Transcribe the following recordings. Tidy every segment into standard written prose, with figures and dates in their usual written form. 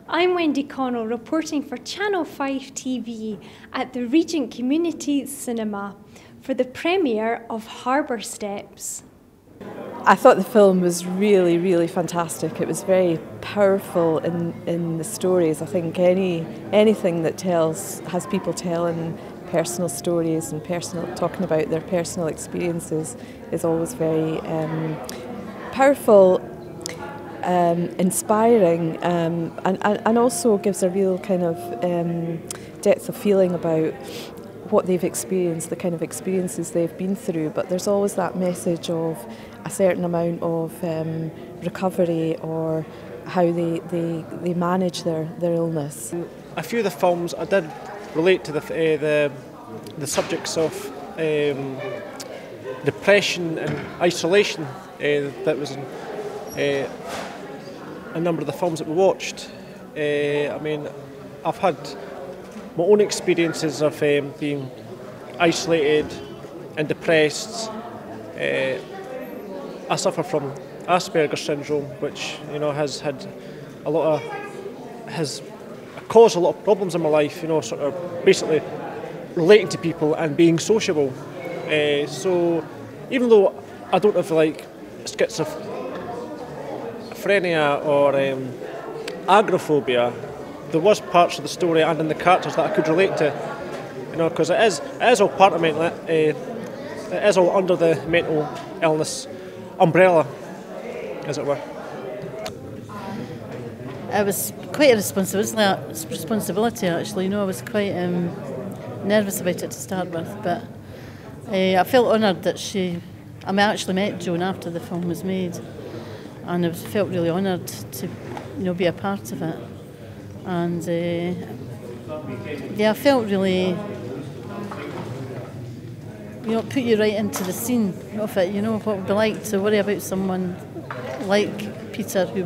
I'm Wendy Connell, reporting for Channel 5 TV at the Regent Community Cinema for the premiere of Harbour Steps. I thought the film was really, really fantastic. It was very powerful in the stories. I think anything that has people telling personal stories and talking about their personal experiences is always very powerful, inspiring, and also gives a real kind of depth of feeling about what they've experienced, the kind of experiences they've been through. But there's always that message of a certain amount of recovery, or how they manage their illness. A few of the films I did relate to the subjects of depression and isolation that was in a number of the films that we watched. I mean, I've had my own experiences of being isolated and depressed. I suffer from Asperger's syndrome, which has caused a lot of problems in my life. Sort of basically relating to people and being sociable. So even though I don't have like schizophrenia or agoraphobia, there was parts of the story and in the characters that I could relate to, because it is all part of it is all under the mental illness umbrella, as it were. It was quite a responsibility actually. I was quite nervous about it to start with, but I felt honoured that I actually met Joan after the film was made, and I felt really honoured to be a part of it. And I felt really, put you right into the scene of it, what it would be like to worry about someone like Peter, who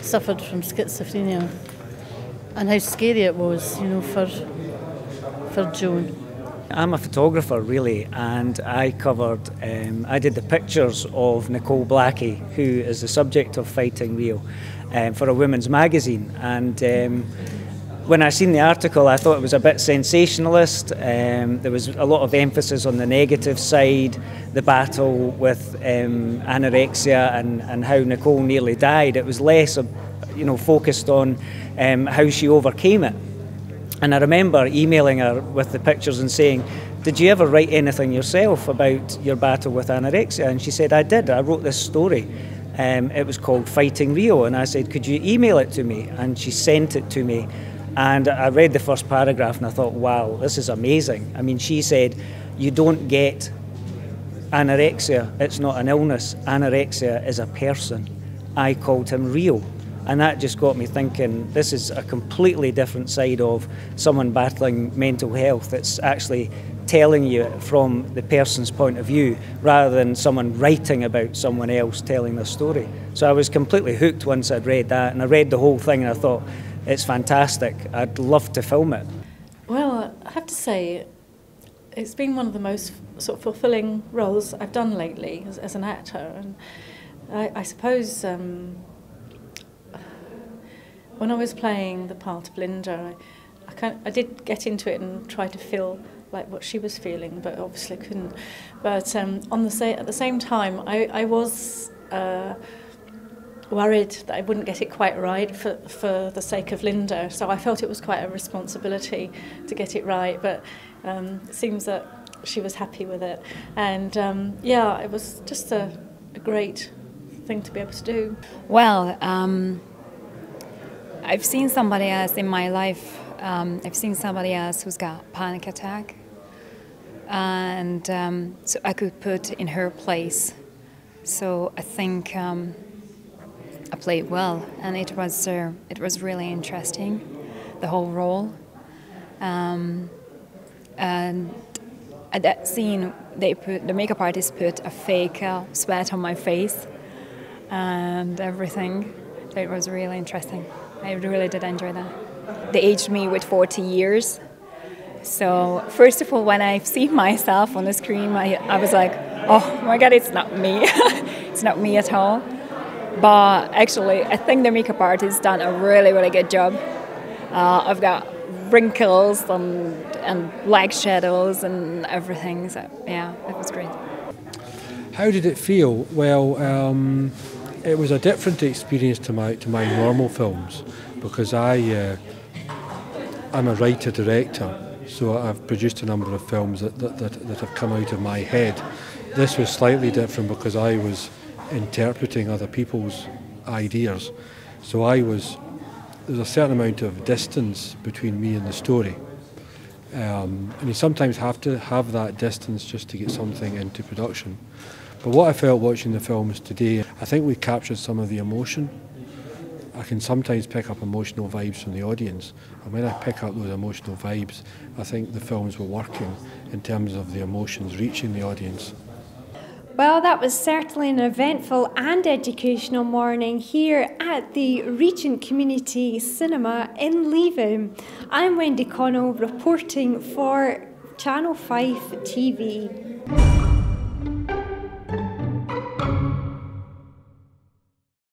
suffered from schizophrenia, and how scary it was, for Joan. I'm a photographer really, and I did the pictures of Nicole Blackie, who is the subject of Fighting Rio, for a women's magazine. And when I seen the article, I thought it was a bit sensationalist. There was a lot of emphasis on the negative side, the battle with anorexia and how Nicole nearly died. It was less, focused on how she overcame it. And I remember emailing her with the pictures and saying, "Did you ever write anything yourself about your battle with anorexia?" And she said, "I did. I wrote this story. It was called Fighting Rio." And I said, "Could you email it to me?" And she sent it to me. And I read the first paragraph and I thought, wow, this is amazing. I mean, she said, you don't get anorexia. It's not an illness. Anorexia is a person. I called him Rio. And that just got me thinking, this is a completely different side of someone battling mental health. It's actually telling you from the person's point of view rather than someone writing about someone else telling their story. So I was completely hooked once I'd read that, and I read the whole thing and I thought, it's fantastic. I'd love to film it. Well, I have to say, it's been one of the most sort of fulfilling roles I've done lately as an actor. And I suppose when I was playing the part of Linda, I did get into it and try to feel like what she was feeling, but obviously couldn't. But at the same time, I was worried that I wouldn't get it quite right for the sake of Linda. So I felt it was quite a responsibility to get it right. But it seems that she was happy with it, and it was just a great thing to be able to do. Well, I've seen somebody else in my life. I've seen somebody else who's got a panic attack, and so I could put in her place. So I think I played well, and it was really interesting, the whole role. And at that scene, the makeup artist put a fake sweat on my face and everything. So it was really interesting. I really did enjoy that. They aged me with 40 years, So first of all, when I've seen myself on the screen, I was like, oh my God, it's not me. It's not me at all. But actually, I think the makeup artist done a really, really good job. I've got wrinkles and black shadows and everything. So yeah, it was great. How did it feel? Well, it was a different experience to my normal films, because I'm a writer-director, so I've produced a number of films that have come out of my head. This was slightly different because I was interpreting other people's ideas, so there's a certain amount of distance between me and the story. And you sometimes have to have that distance just to get something into production. But what I felt watching the films today, I think we captured some of the emotion. I can sometimes pick up emotional vibes from the audience, and when I pick up those emotional vibes, I think the films were working in terms of the emotions reaching the audience. Well, that was certainly an eventful and educational morning here at the Regent Community Cinema in Leven. I'm Wendy Connell reporting for Channel 5 TV.